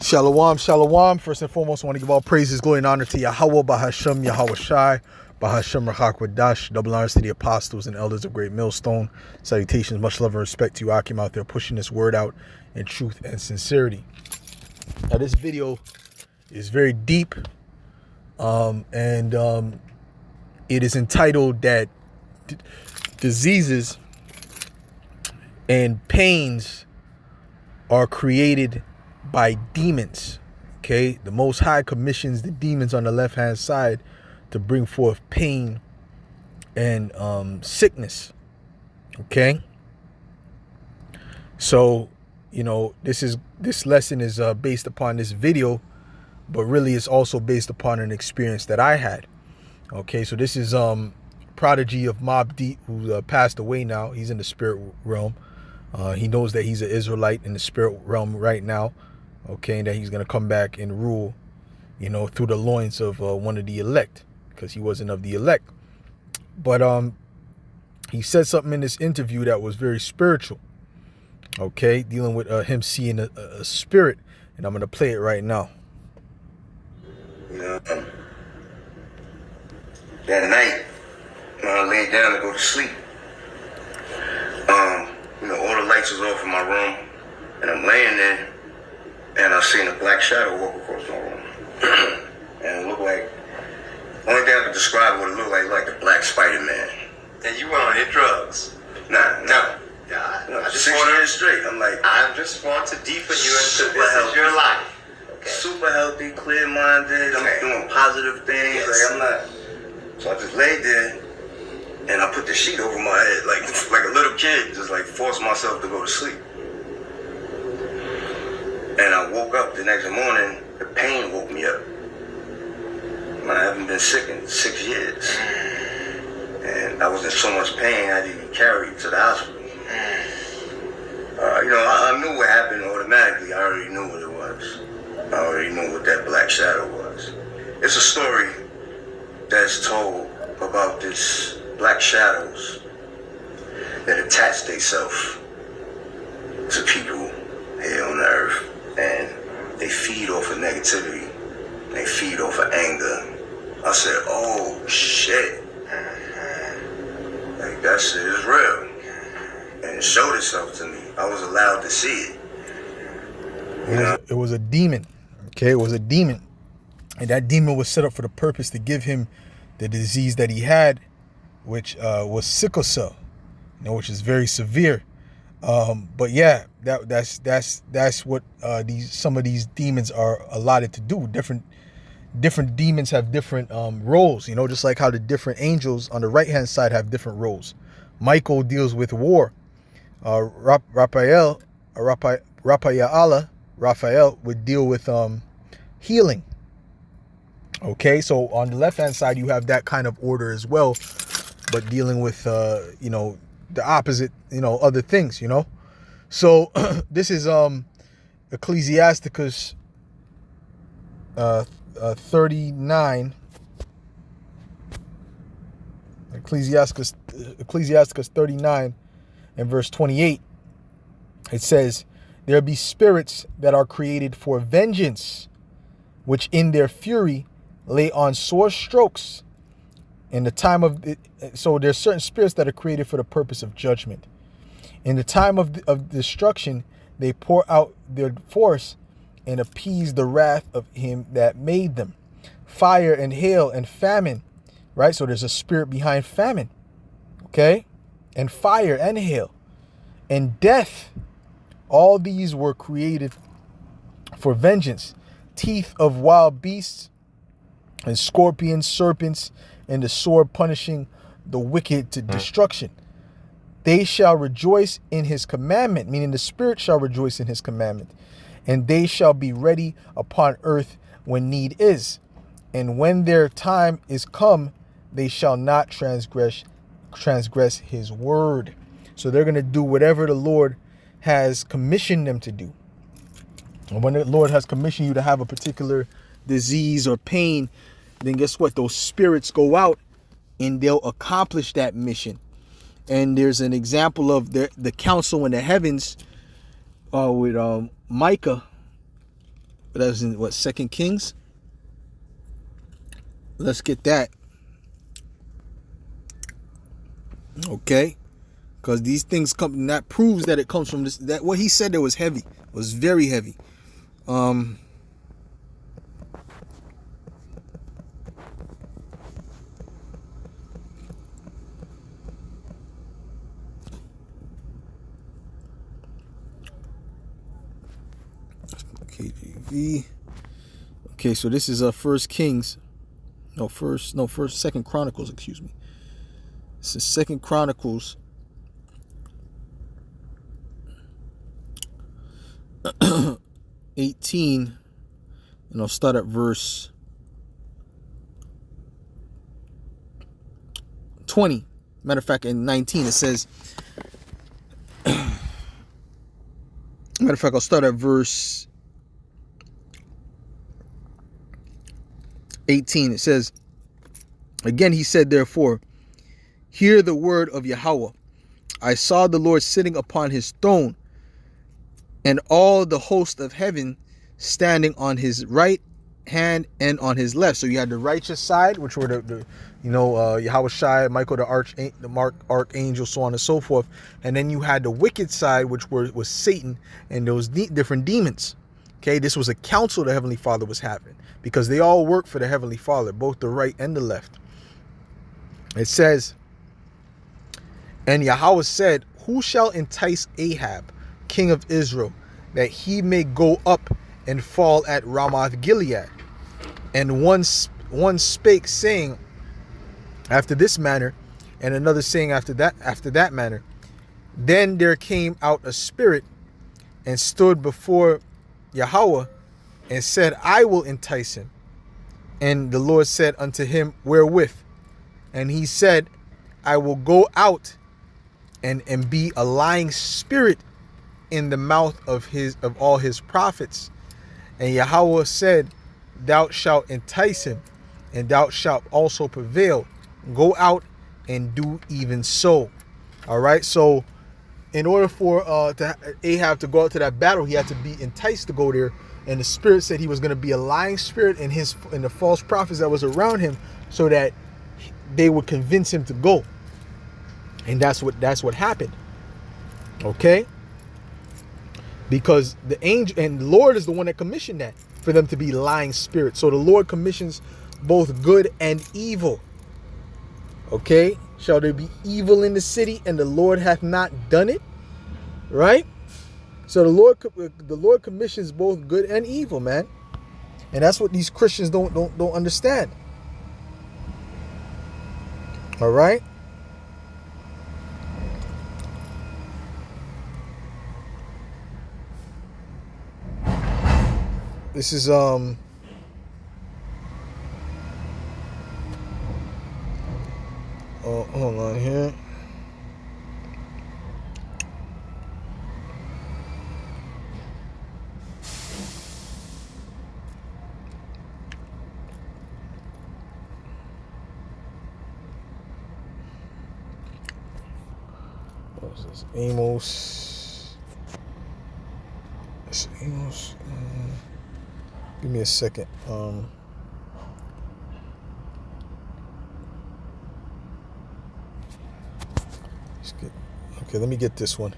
Shalom, shalom. First and foremost, I want to give all praises, glory, and honor to Yahweh, Bahashem, Yahweh Shai, Bahashem, Rachak Wadash. Double honors to the apostles and elders of Great Millstone. Salutations, much love and respect to you, Akim, out there pushing this word out in truth and sincerity. Now, this video is very deep, and it is entitled that diseases and pains are created by demons. Okay, the Most High commissions the demons on the left hand side to bring forth pain and sickness. Okay, so this lesson is based upon this video, but really it's also based upon an experience that I had. Okay, so this is prodigy of Mobb Deep, who passed away now. He's in the spirit realm. He knows that he's an Israelite in the spirit realm right now. Okay, and that he's going to come back and rule, through the loins of one of the elect, because he wasn't of the elect. But he said something in this interview that was very spiritual. Okay, dealing with him seeing a spirit, and I'm going to play it right now. That night, when I laid down to go to sleep, all the lights was off in my room, and I'm laying there, and I seen a black shadow walk across my room. And it looked like, only thing I could describe what it looked like a black Spider-Man. And you were on your drugs? No. I just 6 years straight. I'm like, I just want to deepen you into this is your life. Okay. Super healthy, clear-minded. I'm doing positive things. Yes. Like I'm not. So I just laid there, and I put the sheet over my head, like a little kid, just like forced myself to go to sleep. And I woke up the next morning, the pain woke me up. I haven't been sick in 6 years. And I was in so much pain, I didn't get carried to the hospital. I knew what happened automatically. I already knew what it was. I already knew what that black shadow was. It's a story that's told about this black shadows that attach themselves to people here on the earth. And they feed off of negativity. They feed off of anger. I said, oh, shit. Like, that shit is real. And it showed itself to me. I was allowed to see it. It was a demon. Okay, it was a demon. And that demon was set up for the purpose to give him the disease that he had, which was sickle cell, which is very severe. But yeah, that's what some of these demons are allotted to do. Different demons have different roles, just like how the different angels on the right hand side have different roles. Michael deals with war. Raphael would deal with healing. Okay, so on the left hand side you have that kind of order as well, but dealing with the opposite, other things, So this is Ecclesiasticus 39. Ecclesiasticus 39 and verse 28. It says, there be spirits that are created for vengeance, which in their fury lay on sore strokes in the time of it. So there's certain spirits that are created for the purpose of judgment. In the time of destruction, they pour out their force and appease the wrath of him that made them. Fire and hail and famine, right? So there's a spirit behind famine, okay? And fire and hail and death. All these were created for vengeance. Teeth of wild beasts and scorpions, serpents, and the sword punishing the wicked to destruction. They shall rejoice in his commandment, meaning the spirit shall rejoice in his commandment, and they shall be ready upon earth when need is. And when their time is come, they shall not transgress his word. So they're going to do whatever the Lord has commissioned them to do. And when the Lord has commissioned you to have a particular disease or pain, then guess what? Those spirits go out and they'll accomplish that mission. And there's an example of the council in the heavens with Micah That's in what, 2 Kings? Let's get that. Okay, because these things come, and that proves that it comes from this. That what he said there was heavy, was very heavy. KJV. Okay, so this is First Kings. Second Chronicles, excuse me. This is 2 Chronicles 18, and I'll start at verse 20. Matter of fact, in 19 it says, I'll start at verse 18. It says, again he said, therefore, hear the word of Yahweh. I saw the Lord sitting upon his throne, and all the host of heaven standing on his right hand and on his left. So you had the righteous side, which were the Yahweh Shai, Michael the archangel, so on and so forth. And then you had the wicked side, which was Satan and those different demons. Okay, this was a council the Heavenly Father was having, because they all work for the Heavenly Father, both the right and the left. It says, and Yahweh said, who shall entice Ahab, king of Israel, that he may go up and fall at Ramoth Gilead? And one spake, saying after this manner, and another saying after that manner. Then there came out a spirit and stood before Yahweh and said, I will entice him. And the Lord said unto him, wherewith? And he said, I will go out and be a lying spirit in the mouth of all his prophets. And Yahweh said, thou shalt entice him, and thou shalt also prevail. Go out and do even so. All right. So in order for Ahab to go out to that battle, he had to be enticed to go there. And the spirit said he was going to be a lying spirit in the false prophets that was around him, so that they would convince him to go. And that's what happened. Okay? Because the angel and the Lord is the one that commissioned that, for them to be lying spirits. So the Lord commissions both good and evil. Okay? Shall there be evil in the city, and the Lord hath not done it? Right? So the Lord commissions both good and evil, man. And that's what these Christians don't understand. All right? This is hold on here. What's this? Amos. It's Amos. Give me a second. Okay, let me get this one.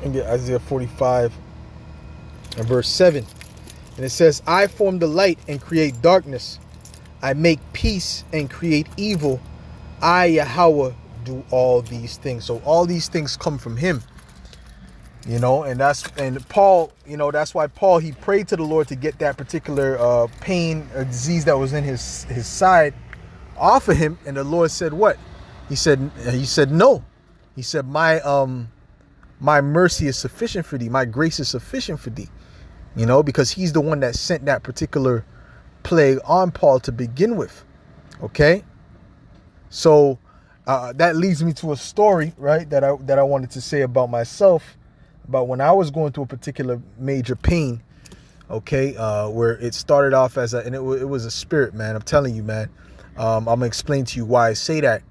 And get Isaiah 45 and verse 7. And it says, I form the light and create darkness. I make peace and create evil. I, Yahweh, do all these things. So all these things come from him. You know, and Paul, you know, that's why Paul, he prayed to the Lord to get that particular pain or disease that was in his side off of him. And the Lord said what? He said no. He said, my mercy is sufficient for thee. My grace is sufficient for thee. You know, because he's the one that sent that particular plague on Paul to begin with. Okay. So that leads me to a story, right, that I wanted to say about myself, about when I was going through a particular major pain, okay, where it started off as it was a spirit, man. I'm telling you, man. I'm gonna explain to you why I say that.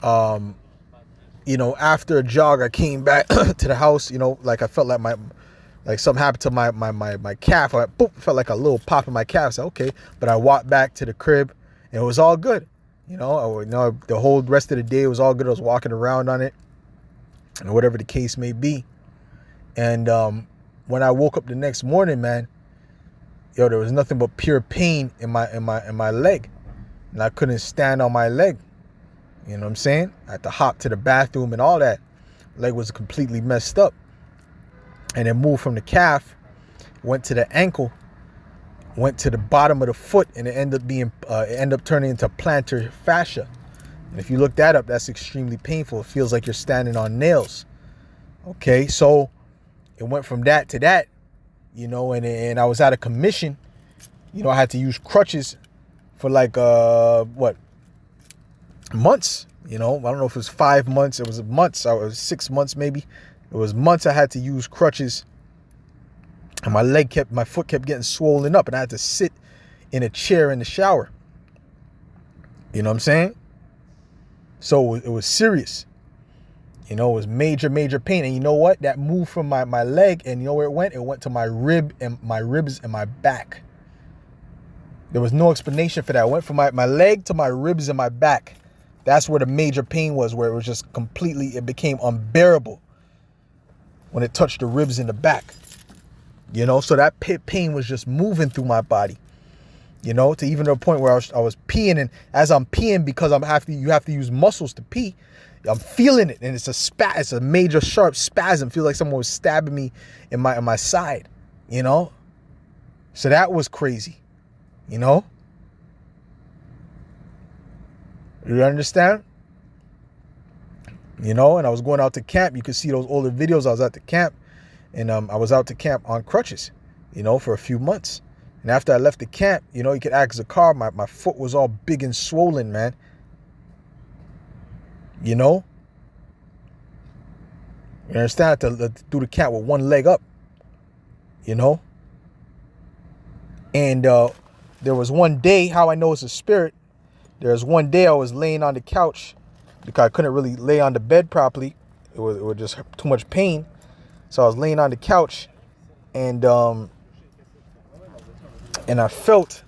You know, after a jog, I came back to the house. You know, like I felt like something happened to my calf. I felt like a little pop in my calf. I said, okay, but I walked back to the crib, and it was all good. You know, the whole rest of the day it was all good. I was walking around on it, and whatever the case may be. And when I woke up the next morning, man, yo, there was nothing but pure pain in my leg, and I couldn't stand on my leg. You know what I'm saying? I had to hop to the bathroom and all that. Leg was completely messed up. And it moved from the calf, went to the ankle, went to the bottom of the foot, and it ended up turning into plantar fascia. And if you look that up, that's extremely painful. It feels like you're standing on nails. Okay, so it went from that to that, you know, and I was out of commission. You know, I had to use crutches for like months. You know, I don't know if it was 5 months. It was months. I was 6 months maybe. It was months I had to use crutches, and my foot kept getting swollen up, and I had to sit in a chair in the shower. You know what I'm saying? So it was serious. You know, it was major pain. And you know what? That moved from my leg, and you know where it went? It went to my ribs and my back. There was no explanation for that. It went from my leg to my ribs and my back. That's where the major pain was, where it was just it became unbearable when it touched the ribs in the back. You know, so that pain was just moving through my body. You know, to even to a point where I was peeing, and as I'm peeing, because you have to use muscles to pee, I'm feeling it, and it's a major sharp spasm. Feel like someone was stabbing me in my side. You know, so that was crazy. You know, you understand? You know, and I was going out to camp. You could see those older videos. I was at the camp, and I was out to camp on crutches, you know, for a few months. And after I left the camp, you know, you could ask the car, my foot was all big and swollen, man. You know? You understand? I had to do the camp with one leg up, you know? And there was one day, how I know it's a spirit, there was one day I was laying on the couch because I couldn't really lay on the bed properly. It was just too much pain. So I was laying on the couch, and I felt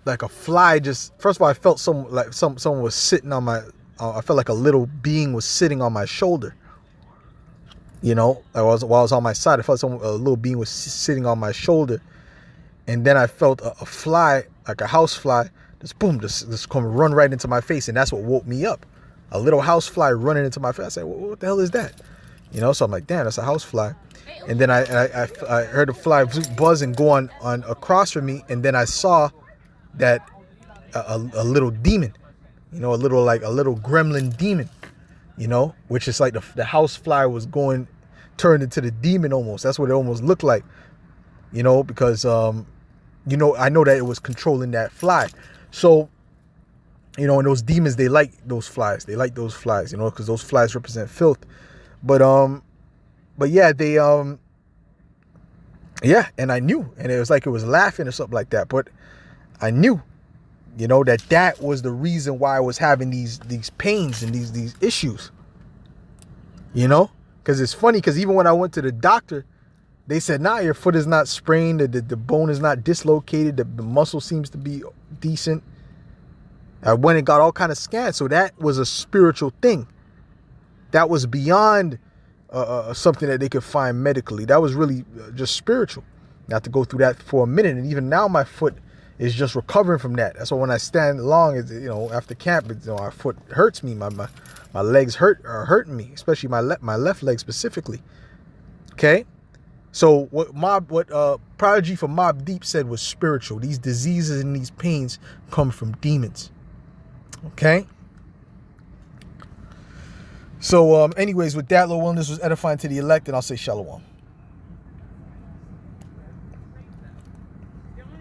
like a fly first of all, I felt someone was sitting on my, I felt like a little being was sitting on my shoulder. You know, while I was on my side, I felt a little being was sitting on my shoulder. And then I felt a fly, like a house fly, just come run right into my face. And that's what woke me up. A little house fly running into my face. I said, what the hell is that? You know, so I'm like, damn, that's a house fly. And then I heard the fly buzz and go on across from me. And then I saw that a little demon, you know, a little gremlin demon, you know, which is like the house fly was turned into the demon almost. That's what it almost looked like, you know, because, you know, I know that it was controlling that fly. So, you know, and those demons, they like those flies. They like those flies, you know, because those flies represent filth. But yeah, yeah, and I knew, and it was like it was laughing or something like that. But I knew, you know, that was the reason why I was having these pains and these issues. You know, because it's funny, because even when I went to the doctor, they said, nah, your foot is not sprained, the bone is not dislocated, the muscle seems to be decent. I went and got all kind of scans. So that was a spiritual thing. That was beyond something that they could find medically. That was really just spiritual. I have to go through that for a minute. And even now my foot is just recovering from that. That's why when I stand long, you know, after camp, you know, my foot hurts me. My legs are hurting me, especially my left leg specifically. Okay. So what Prodigy from Mobb Deep said was spiritual. These diseases and these pains come from demons. Okay. So anyways, with that, Lord willing, this was edifying to the elect, and I'll say shalom.